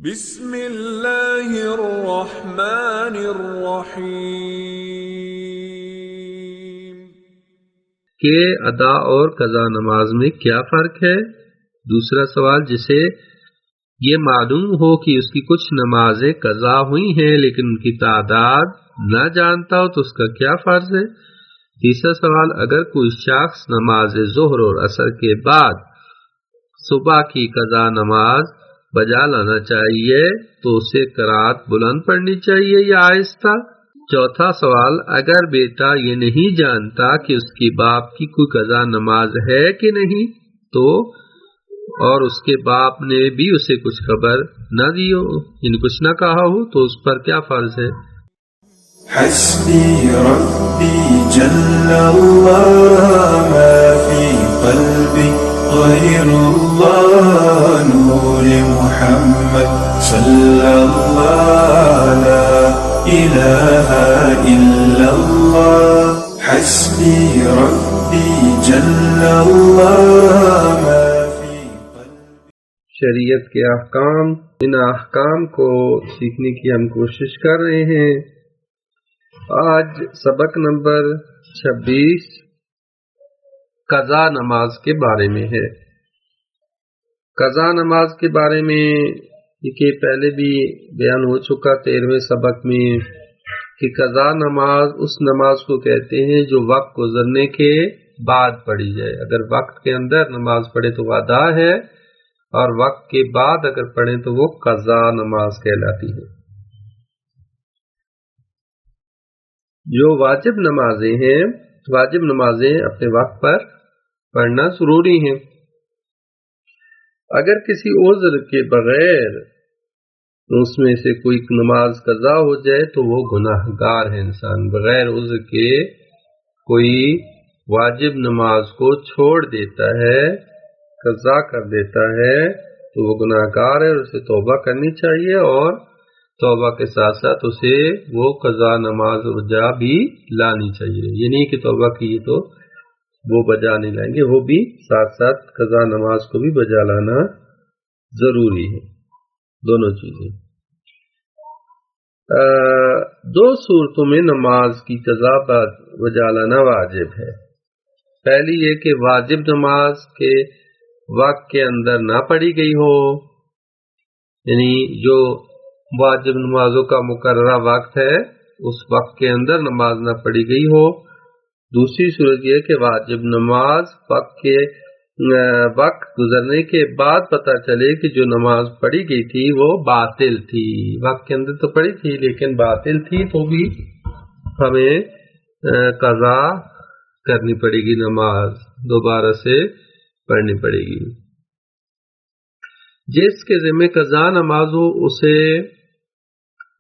بسم اللہ الرحمن الرحیم کہ ادا اور قضا نماز میں کیا فرق ہے؟ دوسرا سوال، جسے یہ معلوم ہو کہ اس کی کچھ نمازیں قضا ہوئی ہیں لیکن ان کی تعداد نہ جانتا ہو تو اس کا کیا فرض ہے؟ تیسرا سوال، اگر کوئی شخص نماز ظہر اور عصر کے بعد صبح کی قضا نماز بجا لانا چاہیے تو اسے قرات بلند پڑھنی چاہیے یا آہستہ؟ چوتھا سوال، اگر بیٹا یہ نہیں جانتا کہ اس کی باپ کی کوئی قضا نماز ہے کہ نہیں تو اور اس کے باپ نے بھی اسے کچھ خبر نہ دی ہو، یعنی کچھ نہ کہا ہو، تو اس پر کیا فرض ہے؟ حسبی ربی جل اللہ ما فی قلبی غیر اللہ نور محمد صلی اللہ لا الہ الا اللہ حسبی ربی جل اللہ ما فی قلبی۔ شریعت کے احکام، ان احکام کو سیکھنے کی ہم کوشش کر رہے ہیں۔ آج سبق نمبر 26 قضا نماز کے بارے میں ہے۔ قضا نماز کے بارے میں یہ پہلے بھی بیان ہو چکا 13ویں سبق میں کہ قضا نماز اس نماز کو کہتے ہیں جو وقت گزرنے کے بعد پڑھی جائے۔ اگر وقت کے اندر نماز پڑھے تو وہ ادا ہے، اور وقت کے بعد اگر پڑھیں تو وہ قضا نماز کہلاتی ہے۔ جو واجب نمازیں ہیں، واجب نمازیں اپنے وقت پر پڑھنا ضروری ہیں۔ اگر کسی عذر کے بغیر اس میں سے کوئی نماز قضا ہو جائے تو وہ گناہ گار ہے۔ انسان بغیر عذر کے کوئی واجب نماز کو چھوڑ دیتا ہے، قضا کر دیتا ہے تو وہ گناہ گار ہے، اور اسے توبہ کرنی چاہیے، اور توبہ کے ساتھ ساتھ اسے وہ قضا نماز بجا بھی لانی چاہیے۔ یہ نہیں کہ توبہ کی تو وہ بجا نہیں لائیں گے، وہ بھی ساتھ ساتھ قضا نماز کو بھی بجا لانا ضروری ہے، دونوں چیزیں۔ دو صورتوں میں نماز کی قضا بجا لانا واجب ہے۔ پہلی یہ کہ واجب نماز کے وقت کے اندر نہ پڑھی گئی ہو، یعنی جو واجب نمازوں کا مقررہ وقت ہے اس وقت کے اندر نماز نہ پڑھی گئی ہو۔ دوسری صورت یہ کہ واجب نماز وقت گزرنے کے بعد پتہ چلے کہ جو نماز پڑھی گئی تھی وہ باطل تھی، وقت کے اندر تو پڑھی تھی لیکن باطل تھی، تو بھی ہمیں قضا کرنی پڑے گی، نماز دوبارہ سے پڑھنی پڑے گی۔ جس کے ذمہ قضا نماز ہو اسے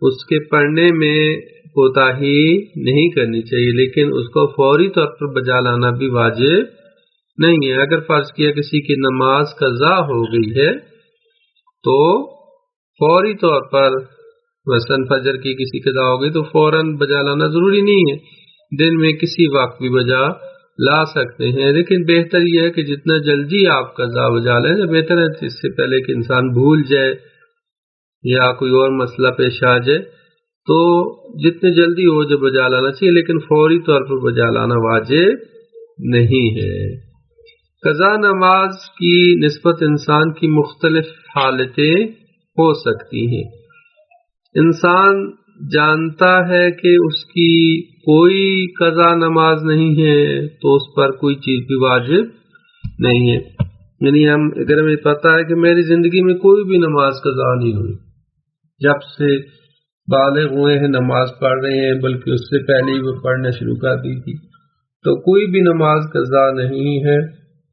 اس کے پڑھنے میں کوتاہی نہیں کرنی چاہیے، لیکن اس کو فوری طور پر بجا لانا بھی واجب نہیں ہے۔ اگر فرض کیا کسی کی نماز قضا ہو گئی ہے تو فوری طور پر مثلاً فجر کی کسی قضا ہو گئی تو فوراً بجا لانا ضروری نہیں ہے، دن میں کسی وقت بھی بجا لا سکتے ہیں، لیکن بہتر یہ ہے کہ جتنا جلدی آپ قضا بجا لیں تو بہتر ہے، اس سے پہلے کہ انسان بھول جائے یا کوئی اور مسئلہ پیش آ جائے، تو جتنے جلدی ہو جو بجا لانا چاہیے، لیکن فوری طور پر بجا لانا واجب نہیں ہے۔ قضا نماز کی نسبت انسان کی مختلف حالتیں ہو سکتی ہیں۔ انسان جانتا ہے کہ اس کی کوئی قضا نماز نہیں ہے تو اس پر کوئی چیز بھی واجب نہیں ہے، یعنی اگر ہمیں پتہ ہے کہ میری زندگی میں کوئی بھی نماز قضا نہیں ہوئی، جب سے بالغ ہوئے ہیں نماز پڑھ رہے ہیں، بلکہ اس سے پہلے ہی وہ پڑھنا شروع کر دی تھی، تو کوئی بھی نماز قضا نہیں ہے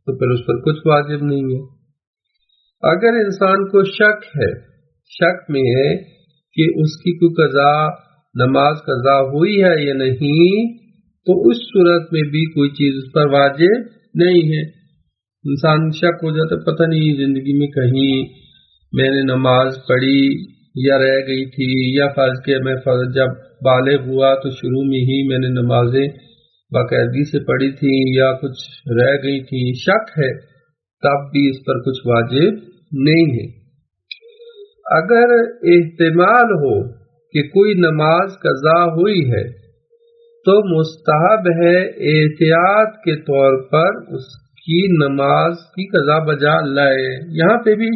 تو پھر اس پر کچھ واجب نہیں ہے۔ اگر انسان کو شک میں ہے کہ اس کی کوئی نماز قضا ہوئی ہے یا نہیں، تو اس صورت میں بھی کوئی چیز اس پر واجب نہیں ہے۔ انسان شک ہو جاتا پتہ نہیں زندگی میں کہیں میں نے نماز پڑھی یا رہ گئی تھی، یا فرض کہ میں جب بالغ ہوا تو شروع میں ہی میں نے نمازیں باقاعدگی سے پڑھی تھی یا کچھ رہ گئی تھی، شک ہے، تب بھی اس پر کچھ واجب نہیں ہے۔ اگر احتمال ہو کہ کوئی نماز قضا ہوئی ہے تو مستحب ہے احتیاط کے طور پر اس کی نماز کی قضا بجا لائے. یہاں پہ بھی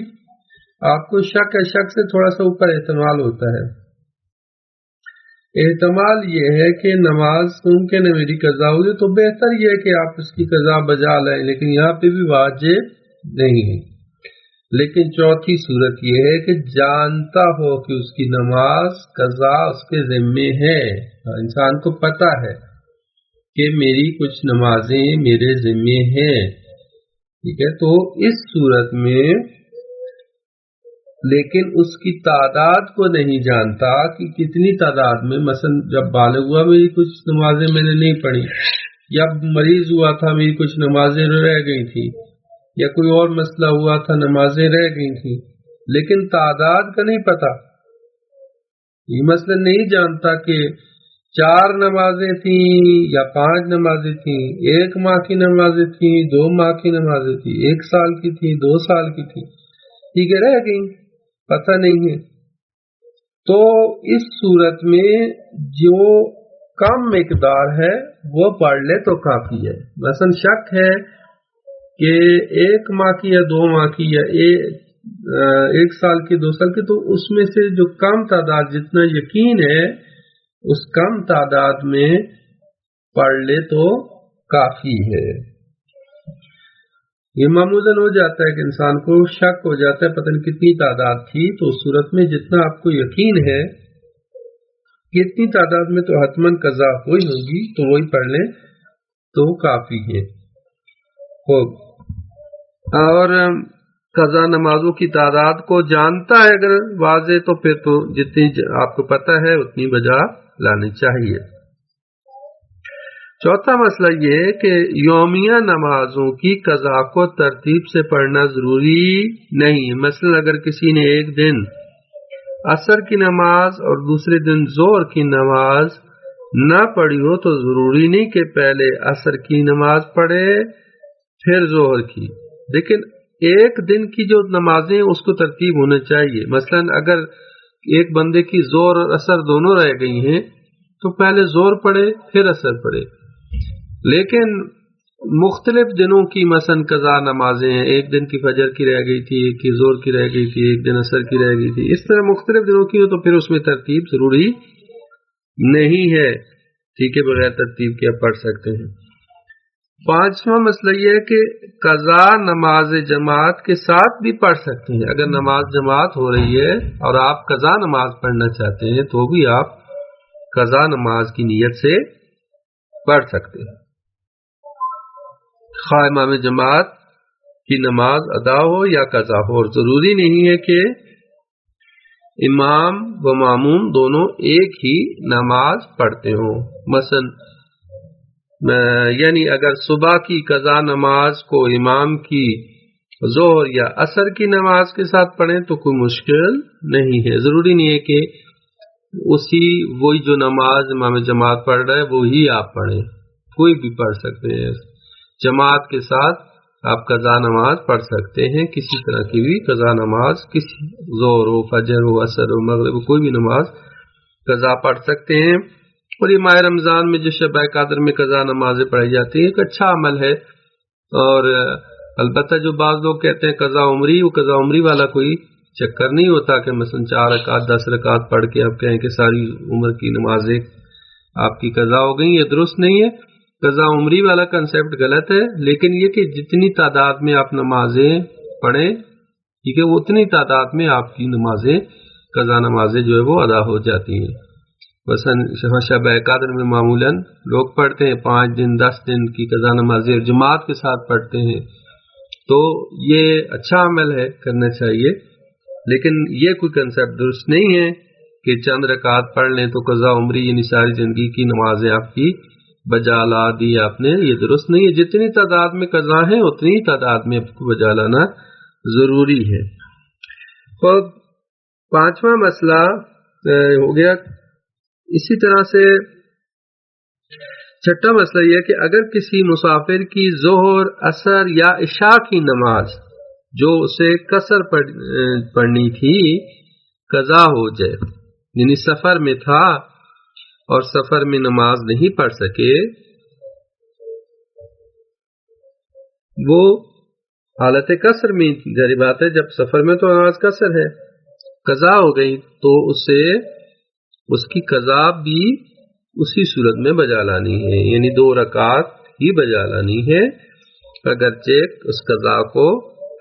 آپ کو شک ہے، شک سے تھوڑا سا اوپر احتمال ہوتا ہے. احتمال یہ ہے کہ نماز ممکن ہے میری قضا ہوئی تو بہتر یہ ہے کہ آپ اس کی قضا بجا لائیں، لیکن یہاں پہ بھی واجب نہیں ہے. لیکن چوتھی صورت یہ ہے کہ جانتا ہو کہ اس کی نماز قضا اس کے ذمے ہے، انسان کو پتہ ہے کہ میری کچھ نمازیں میرے ذمے ہیں، ٹھیک ہے. تو اس صورت میں لیکن اس کی تعداد کو نہیں جانتا کہ کتنی تعداد میں، مثلا جب بالغ ہوا میری کچھ نمازیں میں نے نہیں پڑھی، یا مریض ہوا تھا میری کچھ نمازیں رہ گئی تھی، یا کوئی اور مسئلہ ہوا تھا نمازیں رہ گئی تھیں، لیکن تعداد کا نہیں پتا. یہ مثلا نہیں جانتا کہ 4 نمازیں تھیں یا 5 نمازیں تھیں، 1 ماہ کی نمازیں تھیں، 2 ماہ کی نمازیں تھیں، 1 سال کی تھی، 2 سال کی تھی، ٹھیک ہے، رہ گئی، پتہ نہیں ہے. تو اس صورت میں جو کم مقدار ہے وہ پڑھ لے تو کافی ہے. مثلا شک ہے کہ 1 ماہ کی یا 2 ماہ کی یا 1 سال کی 2 سال کی، تو اس میں سے جو کم تعداد جتنا یقین ہے اس کم تعداد میں پڑھ لے تو کافی ہے. یہ معمولاً ہو جاتا ہے کہ انسان کو شک ہو جاتا ہے پتہ نہیں کتنی تعداد تھی، تو اس صورت میں جتنا آپ کو یقین ہے کتنی تعداد میں تو حتماً قضا ہوئی ہوگی تو وہی پڑھ لیں تو کافی ہے. اور قضا نمازوں کی تعداد کو جانتا ہے اگر واضح، تو پھر تو جتنی آپ کو پتہ ہے اتنی بجا لانی چاہیے. چوتھا مسئلہ یہ ہے کہ یومیہ نمازوں کی قضا کو ترتیب سے پڑھنا ضروری نہیں. مثلا اگر کسی نے ایک دن عصر کی نماز اور دوسرے دن ظہر کی نماز نہ پڑھی ہو تو ضروری نہیں کہ پہلے عصر کی نماز پڑھے پھر ظہر کی، لیکن ایک دن کی جو نمازیں اس کو ترتیب ہونا چاہیے. مثلا اگر ایک بندے کی ظہر اور عصر دونوں رہ گئی ہیں تو پہلے ظہر پڑھے پھر عصر پڑھے. لیکن مختلف دنوں کی مثلا قضا نمازیں ہیں، ایک دن کی فجر کی رہ گئی تھی، ایک کی ظہر کی رہ گئی تھی، ایک دن عصر کی رہ گئی تھی، اس طرح مختلف دنوں کی ہو تو پھر اس میں ترتیب ضروری نہیں ہے، ٹھیک ہے، بغیر ترتیب کے آپ پڑھ سکتے ہیں. پانچواں مسئلہ یہ ہے کہ قضا نماز جماعت کے ساتھ بھی پڑھ سکتے ہیں. اگر نماز جماعت ہو رہی ہے اور آپ قضا نماز پڑھنا چاہتے ہیں تو بھی آپ قضا نماز کی نیت سے پڑھ سکتے ہیں، خواہ امام جماعت کی نماز ادا ہو یا قضا ہو. اور ضروری نہیں ہے کہ امام و ماموم دونوں ایک ہی نماز پڑھتے ہوں. مثلا یعنی اگر صبح کی قضا نماز کو امام کی ظہر یا عصر کی نماز کے ساتھ پڑھیں تو کوئی مشکل نہیں ہے. ضروری نہیں ہے کہ وہی جو نماز امام جماعت پڑھ رہا ہے وہی آپ پڑھیں، کوئی بھی پڑھ سکتے ہیں. جماعت کے ساتھ آپ قضا نماز پڑھ سکتے ہیں، کسی طرح کی بھی قضا نماز، کسی ظہر ہو، فجر ہو، عصر ہو، مغرب ہو، کوئی بھی نماز قضا پڑھ سکتے ہیں. اور یہ ماہ رمضان میں جو شب قدر میں قضا نمازیں پڑھی جاتی ہیں ایک اچھا عمل ہے. اور البتہ جو بعض لوگ کہتے ہیں قضا عمری، وہ قضا عمری والا کوئی چکر نہیں ہوتا کہ مثلا 4 رکعت 10 رکعت پڑھ کے آپ کہیں کہ ساری عمر کی نمازیں آپ کی قضا ہو گئی. یہ درست نہیں ہے، قضا عمری والا کنسیپٹ غلط ہے. لیکن یہ کہ جتنی تعداد میں آپ نمازیں پڑھیں، ٹھیک ہے، وہ اتنی تعداد میں آپ کی نمازیں قضا نمازیں جو ہے وہ ادا ہو جاتی ہیں. مثلا شب قدر میں معمولاً لوگ پڑھتے ہیں 5 دن 10 دن کی قضا نمازیں جماعت کے ساتھ پڑھتے ہیں، تو یہ اچھا عمل ہے، کرنا چاہیے. لیکن یہ کوئی کنسیپٹ درست نہیں ہے کہ چند رکعت پڑھ لیں تو قضا عمری یعنی ساری زندگی کی نمازیں آپ کی بجا لا دی آپ نے، یہ درست نہیں ہے. جتنی تعداد میں قضا ہیں اتنی تعداد میں آپ کو بجا لانا ضروری ہے. اور 5واں مسئلہ ہو گیا. اسی طرح سے 6واں مسئلہ یہ کہ اگر کسی مسافر کی ظہر، عصر یا عشاء کی نماز جو اسے قصر پڑھنی تھی قضا ہو جائے، یعنی سفر میں تھا اور سفر میں نماز نہیں پڑھ سکے، وہ حالت قصر میں، ظاہر بات ہے جب سفر میں تو نماز قصر ہے، قضا ہو گئی تو اسے اس کی قضا بھی اسی صورت میں بجا لانی ہے، یعنی 2 رکعت ہی بجا لانی ہے، اگرچہ اس قضا کو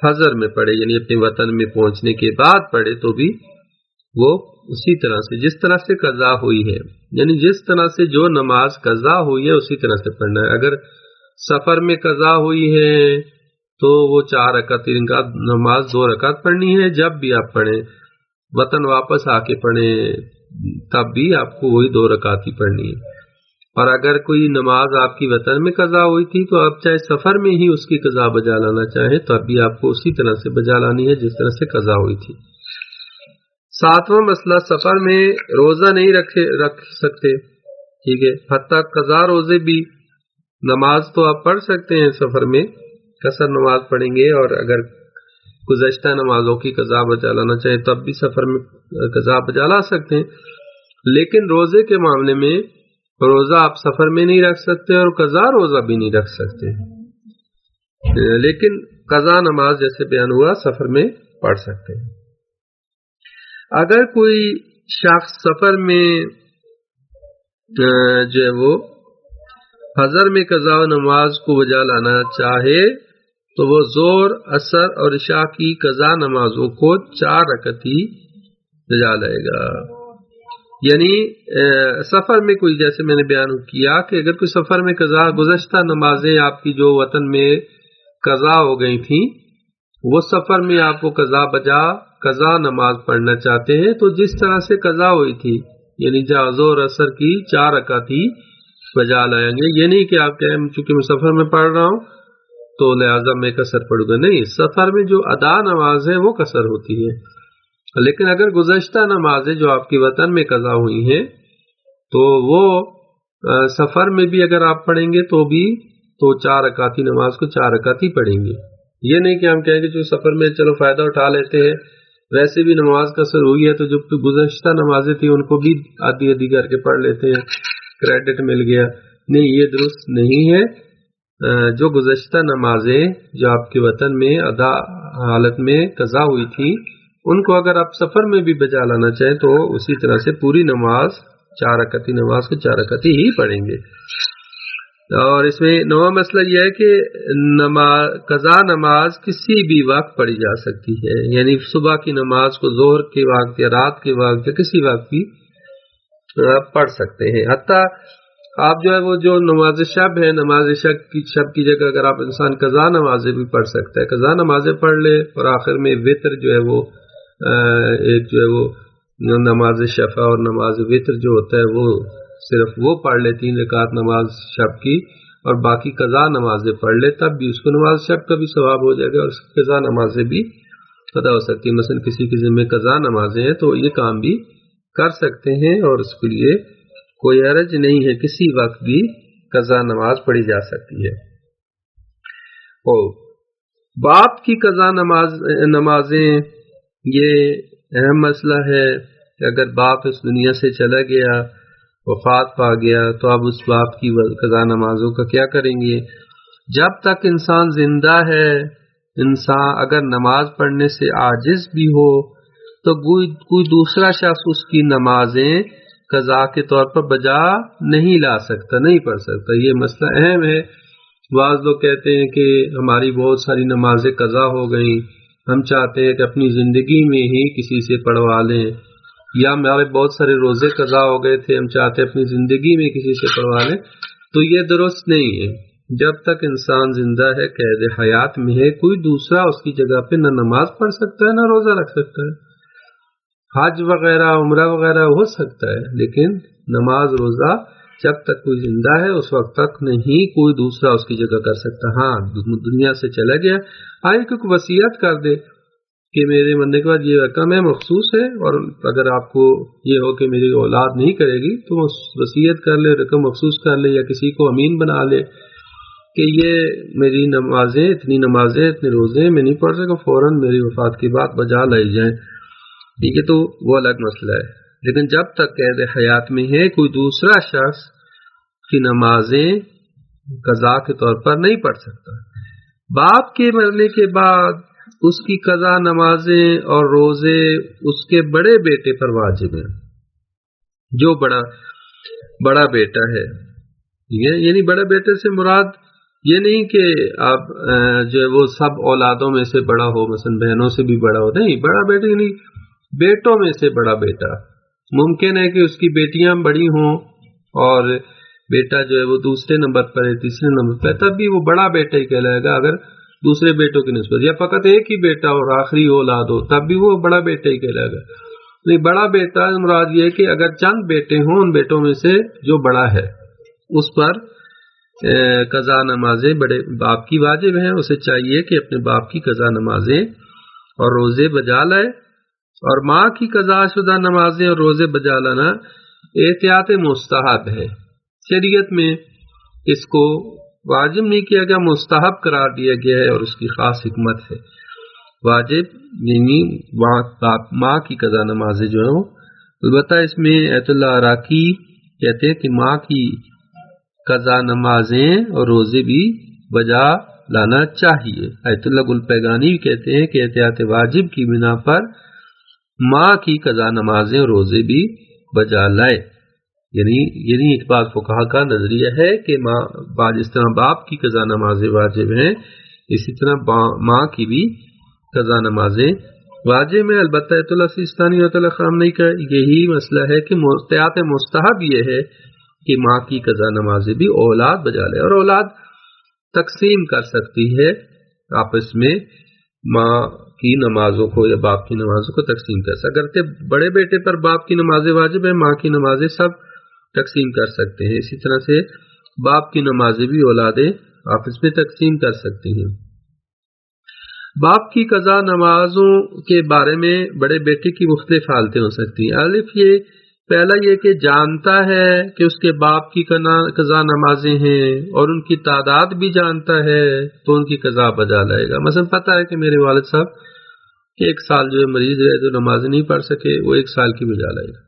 حضر میں پڑھے، یعنی اپنے وطن میں پہنچنے کے بعد پڑھے تو بھی وہ اسی طرح سے جس طرح سے قضا ہوئی ہے، یعنی جس طرح سے جو نماز قضا ہوئی ہے اسی طرح سے پڑھنا ہے۔ اگر سفر میں قضا ہوئی ہے تو وہ 4 رکعت نماز 2 رکعت پڑھنی ہے، جب بھی آپ پڑھیں، وطن واپس آ کے پڑھیں تب بھی آپ کو وہی 2 رکعت ہی پڑھنی ہے۔ اور اگر کوئی نماز آپ کی وطن میں قضا ہوئی تھی تو آپ چاہے سفر میں ہی اس کی قضا بجا لانا چاہیں تب بھی آپ کو اسی طرح سے بجا لانی ہے جس طرح سے قضا ہوئی تھی۔ 7واں مسئلہ، سفر میں روزہ نہیں رکھ سکتے، ٹھیک ہے، حتیٰ قضا روزے بھی، نماز تو آپ پڑھ سکتے ہیں سفر میں، قصر نماز پڑھیں گے، اور اگر گزشتہ نمازوں کی قضا بجا لانا چاہیں تب بھی سفر میں قضا بجا لا سکتے ہیں، لیکن روزے کے معاملے میں روزہ آپ سفر میں نہیں رکھ سکتے اور قضا روزہ بھی نہیں رکھ سکتے، لیکن قضا نماز جیسے بیان ہوا سفر میں پڑھ سکتے ہیں۔ اگر کوئی شخص سفر میں جو ہے وہ حضر میں قضا و نماز کو بجا لانا چاہے تو وہ ظہر، عصر اور عشاء کی قضا نمازوں کو 4 رکعت ہی بجا لائے گا، یعنی سفر میں کوئی، جیسے میں نے بیان کیا کہ اگر کوئی سفر میں قضا، گزشتہ نمازیں آپ کی جو وطن میں قضا ہو گئی تھیں وہ سفر میں آپ کو قضا نماز پڑھنا چاہتے ہیں تو جس طرح سے قضا ہوئی تھی، یعنی ظہر عصر کی 4 رکعت ہی بجا لائیں گے، یہ نہیں کہ آپ کہیں چونکہ میں سفر میں پڑھ رہا ہوں تو لہٰذا میں قصر پڑھوں گا، نہیں، سفر میں جو ادا نماز ہے وہ قصر ہوتی ہے، لیکن اگر گزشتہ نمازیں جو آپ کی وطن میں قضا ہوئی ہیں تو وہ سفر میں بھی اگر آپ پڑھیں گے تو بھی تو 4 رکعتی نماز کو 4 رکعت ہی پڑھیں گے، یہ نہیں کہ ہم کہیں گے جو سفر میں چلو فائدہ اٹھا لیتے ہیں، ویسے بھی نماز قصر ہوئی ہے تو جو گزشتہ نمازیں تھیں ان کو بھی آدھی کر کے پڑھ لیتے ہیں، کریڈٹ مل گیا، نہیں، یہ درست نہیں ہے۔ جو گزشتہ نمازیں جو آپ کے وطن میں ادا حالت میں قضا ہوئی تھی ان کو اگر آپ سفر میں بھی بجا لانا چاہیں تو اسی طرح سے پوری نماز 4 رکعتی نماز کو 4 رکعتی ہی پڑھیں گے۔ اور اس میں 9واں مسئلہ یہ ہے کہ قضا نماز کسی بھی وقت پڑھی جا سکتی ہے، یعنی صبح کی نماز کو ظہر کے وقت یا رات کے وقت یا کسی وقت بھی پڑھ سکتے ہیں، حتیٰ آپ جو ہے وہ جو نماز شب ہے، نماز شب کی جگہ اگر آپ انسان قضا نمازیں بھی پڑھ سکتا ہے، قضا نمازیں پڑھ لے اور آخر میں وتر جو ہے وہ ایک جو ہے وہ نماز شفع اور نماز وتر جو ہوتا ہے وہ صرف وہ پڑھ لے 3 رکعت نماز شب کی اور باقی قضا نمازیں پڑھ لے، تب بھی اس کو نماز شب کا بھی ثواب ہو جائے گا اور قضا نمازیں بھی ادا ہو سکتی ہیں۔ مثلا کسی کے ذمہ قضا نمازیں ہیں تو یہ کام بھی کر سکتے ہیں اور اس کے لیے کوئی حرج نہیں ہے، کسی وقت بھی قضا نماز پڑھی جا سکتی ہے۔ باپ کی قضا نمازیں یہ اہم مسئلہ ہے کہ اگر باپ اس دنیا سے چلا گیا، وفات پا گیا، تو اب اس باپ کی قضا نمازوں کا کیا کریں گے؟ جب تک انسان زندہ ہے، انسان اگر نماز پڑھنے سے عاجز بھی ہو تو کوئی دوسرا شخص اس کی نمازیں قضا کے طور پر بجا نہیں لا سکتا، نہیں پڑھ سکتا، یہ مسئلہ اہم ہے۔ بعض لوگ کہتے ہیں کہ ہماری بہت ساری نمازیں قضا ہو گئیں، ہم چاہتے ہیں کہ اپنی زندگی میں ہی کسی سے پڑھوا لیں، یا ہمارے بہت سارے روزے قضا ہو گئے تھے، ہم چاہتے ہیں اپنی زندگی میں کسی سے پڑھوا لیں، تو یہ درست نہیں ہے۔ جب تک انسان زندہ ہے، قید حیات میں ہے، کوئی دوسرا اس کی جگہ پہ نہ نماز پڑھ سکتا ہے نہ روزہ رکھ سکتا ہے۔ حج وغیرہ عمرہ وغیرہ ہو سکتا ہے، لیکن نماز روزہ جب تک کوئی زندہ ہے اس وقت تک نہیں کوئی دوسرا اس کی جگہ کر سکتا۔ ہاں دنیا سے چلا گیا، آئے کہ کوئی وصیت کر دے کہ میرے مرنے کے بعد یہ رقم ہے مخصوص ہے، اور اگر آپ کو یہ ہو کہ میری اولاد نہیں کرے گی تو وہ وصیت کر لے، رقم مخصوص کر لے، یا کسی کو امین بنا لے کہ یہ میری نمازیں اتنی اتنے روزے میں نہیں پڑھ سکا، فوراً میری وفات کی بات بجا لائی جائیں۔ ٹھیک ہے، تو وہ الگ مسئلہ ہے. لیکن جب تک قید حیات میں ہے کوئی دوسرا شخص کی نمازیں قضا کے طور پر نہیں پڑھ سکتا. باپ کے مرنے کے بعد اس کی قضا نمازیں اور روزے اس کے بڑے بیٹے پر واجب ہیں، جو بڑا بیٹا ہے. یعنی بڑے بیٹے سے مراد یہ نہیں کہ آپ جو ہے وہ سب اولادوں میں سے بڑا ہو، مثلا بہنوں سے بھی بڑا ہو، نہیں، بڑا بیٹا یعنی بیٹوں میں سے بڑا بیٹا. ممکن ہے کہ اس کی بیٹیاں بڑی ہوں اور بیٹا جو ہے وہ دوسرے نمبر پر ہے، تیسرے نمبر پر ہے، تب بھی وہ بڑا بیٹا ہی کہلائے گا اگر دوسرے بیٹوں کی نسبت، یا فقط ایک ہی بیٹا اور آخری اولاد ہو تب بھی وہ بڑا بیٹا ہی کہلائے گا. نہیں، بڑا بیٹا مراد یہ ہے کہ اگر چند بیٹے ہوں، ان بیٹوں میں سے جو بڑا ہے اس پر قضا نمازیں بڑے باپ کی واجب ہیں. اسے چاہیے کہ اپنے باپ کی قضا نمازیں اور روزے بجا لائے. اور ماں کی قضا شدہ نمازیں اور روزے بجا لانا احتیاط مستحب ہے. شریعت میں اس کو واجب نہیں کیا گیا، مستحب قرار دیا گیا ہے، اور اس کی خاص حکمت ہے. واجب یعنی ماں کی قضا نمازیں جو ہیں، البتہ اس میں ایت اللہ عراقی کہتے ہیں کہ ماں کی قضا نمازیں اور روزے بھی بجا لانا چاہیے. ایت اللہ گل پیگانی بھی کہتے ہیں کہ احتیاط واجب کی بنا پر ماں کی قضا نمازیں اور روزے بھی بجا لائے. یعنی ایک بات فقہا کا نظریہ ہے کہ جس طرح باپ کی قضا نمازیں واجب ہیں، اسی طرح ماں کی بھی قضا نمازیں واجب ہیں. البتہ ایت اللہ سیستانی ایت اللہ خامنئی کا یہی مسئلہ ہے کہ احتیاط مستحب یہ ہے کہ ماں کی قضا نمازیں بھی اولاد بجا لے، اور اولاد تقسیم کر سکتی ہے آپس میں، ماں کی نمازوں کو یا باپ کی نمازوں کو تقسیم کر سکتے. اگرچہ بڑے بیٹے پر باپ کی نمازیں واجب ہیں، ماں کی نمازیں سب تقسیم کر سکتے ہیں. اسی طرح سے باپ کی نمازیں بھی اولادیں آپس میں تقسیم کر سکتی ہیں. باپ کی قضا نمازوں کے بارے میں بڑے بیٹے کی مختلف حالتیں ہو سکتی ہیں. الف یہ پہلا یہ کہ جانتا ہے کہ اس کے باپ کی قضا نمازیں ہیں اور ان کی تعداد بھی جانتا ہے تو ان کی قضا بجا لائے گا. مثلا پتہ ہے کہ میرے والد صاحب کہ ایک سال جو ہے مریض ہے تو نماز نہیں پڑھ سکے، وہ ایک سال کی بجا لائے گا.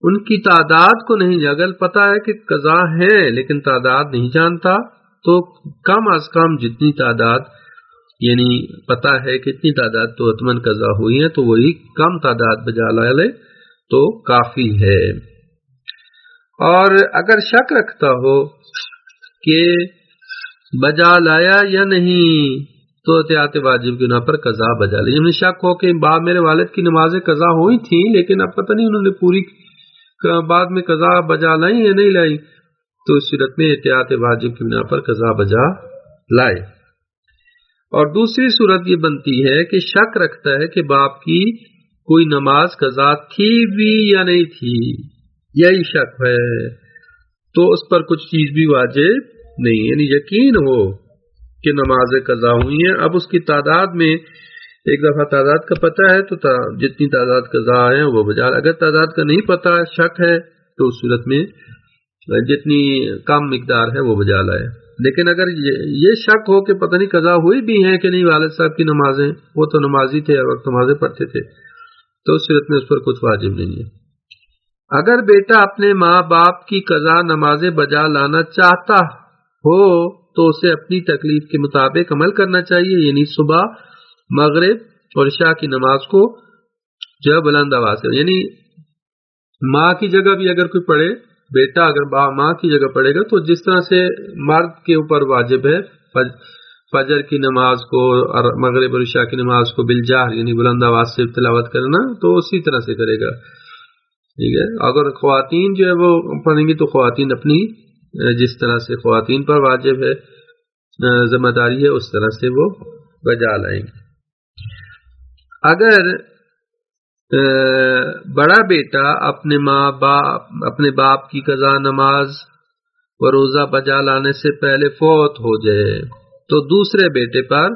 ان کی تعداد کو نہیں، اگر پتہ ہے کہ قضا ہے لیکن تعداد نہیں جانتا تو کم از کم جتنی تعداد یعنی پتہ ہے کتنی تعداد تو حتماً قضا ہوئی ہے تو وہی کم تعداد بجا لے تو کافی ہے. اور اگر شک رکھتا ہو کہ بجا لایا یا نہیں تو احتیاط واجب کی بنا پر قضا بجا لے. یعنی شک ہو کہ میرے والد کی نمازیں قضا ہوئی تھیں لیکن اب پتہ نہیں انہوں نے پوری بعد میں قضا بجا لائی یا نہیں لائی، تو اس صورت میں احتیاط واجب کی بنا پر قضا بجا لائے. اور دوسری صورت یہ بنتی ہے کہ شک رکھتا ہے کہ باپ کی کوئی نماز قضا تھی بھی یا نہیں تھی، یہی شک ہے، تو اس پر کچھ چیز بھی واجب نہیں. یعنی یقین ہو کہ نمازیں قضا ہوئی ہیں، اب اس کی تعداد میں ایک دفعہ تعداد کا پتہ ہے تو جتنی تعداد قضا ہیں وہ بجا. اگر تعداد کا نہیں پتہ شک ہے تو اس صورت میں جتنی کم مقدار ہے وہ بجا لائے. لیکن اگر یہ شک ہو کہ پتہ نہیں قضا ہوئی بھی ہیں کہ نہیں والد صاحب کی نمازیں، وہ تو نمازی تھے ہر وقت نمازیں پڑھتے تھے، تو اس صورت میں اس پر کچھ واجب نہیں ہے. اگر بیٹا اپنے ماں باپ کی قضا نمازیں بجا لانا چاہتا ہو تو اسے اپنی تکلیف کے مطابق عمل کرنا چاہیے. یعنی صبح، مغرب اور عشاء کی نماز کو جو ہے بلند آواز سے، یعنی ماں کی جگہ بھی اگر کوئی پڑھے، بیٹا اگر ماں کی جگہ پڑھے گا تو جس طرح سے مرد کے اوپر واجب ہے فجر کی نماز کو اور مغرب اور عشاء کی نماز کو بالجہر یعنی بلند آواز سے تلاوت کرنا، تو اسی طرح سے کرے گا. ٹھیک ہے. اگر خواتین جو ہے وہ پڑھیں گی تو خواتین اپنی جس طرح سے خواتین پر واجب ہے ذمہ داری ہے اس طرح سے وہ بجا لائیں گے. اگر بڑا بیٹا اپنے باپ کی قضا نماز و روزہ بجا لانے سے پہلے فوت ہو جائے تو دوسرے بیٹے پر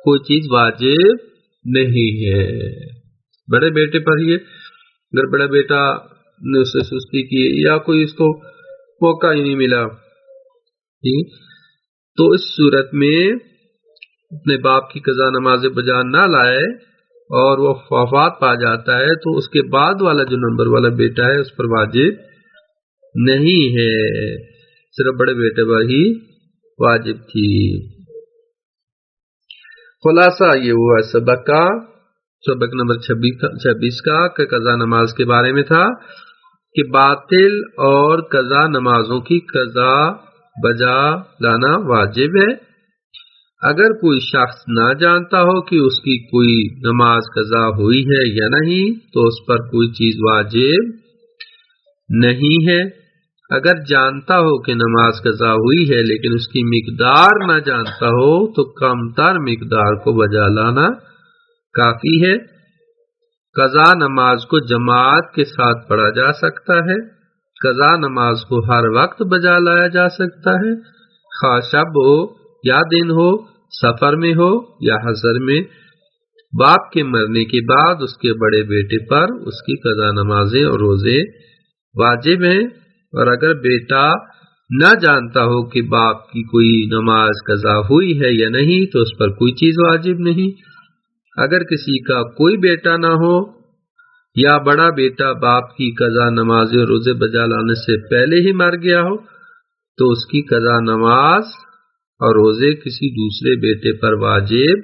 کوئی چیز واجب نہیں ہے. بڑے بیٹے پر ہی اگر بڑا بیٹا نے اس سے سستی کی یا کوئی اس کو موقع ہی نہیں ملا تو اس صورت میں اپنے باپ کی قضا نماز بجا نہ لائے اور وہ وفات پا جاتا ہے تو اس کے بعد والا جو نمبر والا بیٹا ہے اس پر واجب نہیں ہے، صرف بڑے بیٹے پر ہی واجب تھی۔ خلاصہ یہ ہوا سبق کا، سبق نمبر 26 کا کہ قضا نماز کے بارے میں تھا کہ باطل اور قضا نمازوں کی قضا بجا لانا واجب ہے۔ اگر کوئی شخص نہ جانتا ہو کہ اس کی کوئی نماز قضا ہوئی ہے یا نہیں تو اس پر کوئی چیز واجب نہیں ہے۔ اگر جانتا ہو کہ نماز قضا ہوئی ہے لیکن اس کی مقدار نہ جانتا ہو تو کم تر مقدار کو بجا لانا کافی ہے۔ قضا نماز کو جماعت کے ساتھ پڑھا جا سکتا ہے۔ قضا نماز کو ہر وقت بجا لایا جا سکتا ہے، خواہ شب ہو یا دن ہو، سفر میں ہو یا حضر میں۔ باپ کے مرنے کے بعد اس کے بڑے بیٹے پر اس کی قضا نمازیں اور روزے واجب ہیں، اور اگر بیٹا نہ جانتا ہو کہ باپ کی کوئی نماز قضا ہوئی ہے یا نہیں تو اس پر کوئی چیز واجب نہیں۔ اگر کسی کا کوئی بیٹا نہ ہو یا بڑا بیٹا باپ کی قضا نماز اور روزے بجا لانے سے پہلے ہی مر گیا ہو تو اس کی قضا نماز اور روزے کسی دوسرے بیٹے پر واجب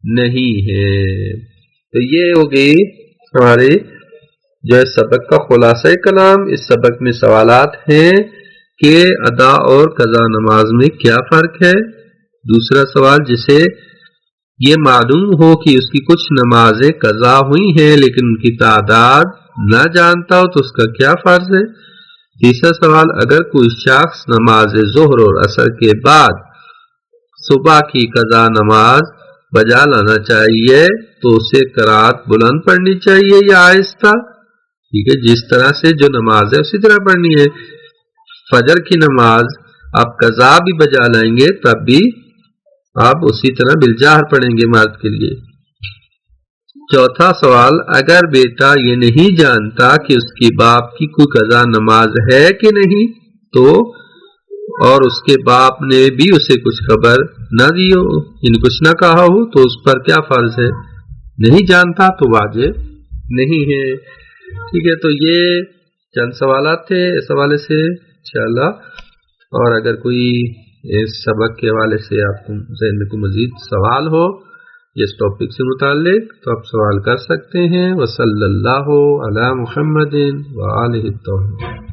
نہیں ہے۔ تو یہ ہو گئی ہمارے جو سبق کا خلاصہ کلام۔ اس سبق میں سوالات ہیں کہ ادا اور قضا نماز میں کیا فرق ہے۔ دوسرا سوال، جسے یہ معلوم ہو کہ اس کی کچھ نمازیں قضا ہوئی ہیں لیکن ان کی تعداد نہ جانتا ہو تو اس کا کیا فرض ہے۔ تیسرا سوال، اگر کوئی شخص نماز ظہر اور عصر کے بعد صبح کی قضا نماز بجا لانا چاہیے تو اسے قرات بلند پڑھنی چاہیے یا آہستہ؟ ٹھیک ہے، جس طرح سے جو نماز ہے اسی طرح پڑھنی ہے۔ فجر کی نماز آپ قضا بھی بجا لائیں گے تب بھی آپ اسی طرح بالجہر پڑھیں گے مرد کے لیے۔ چوتھا سوال، اگر بیٹا یہ نہیں جانتا کہ اس کی باپ کی کوئی قضا نماز ہے کہ نہیں تو اور اس کے باپ نے بھی اسے کچھ خبر نہ دی ہو، یعنی کچھ نہ کہا ہو تو اس پر کیا فرض ہے؟ نہیں جانتا تو واجب نہیں ہے۔ ٹھیک ہے، تو یہ چند سوالات تھے اس حوالے سے انشاءاللہ، اور اگر کوئی اس سبق کے حوالے سے آپ کو ذہن میں کوئی مزید سوال ہو اس ٹاپک سے متعلق تو آپ سوال کر سکتے ہیں۔ وصلی اللہ علی محمد وآلہ الطاہرین۔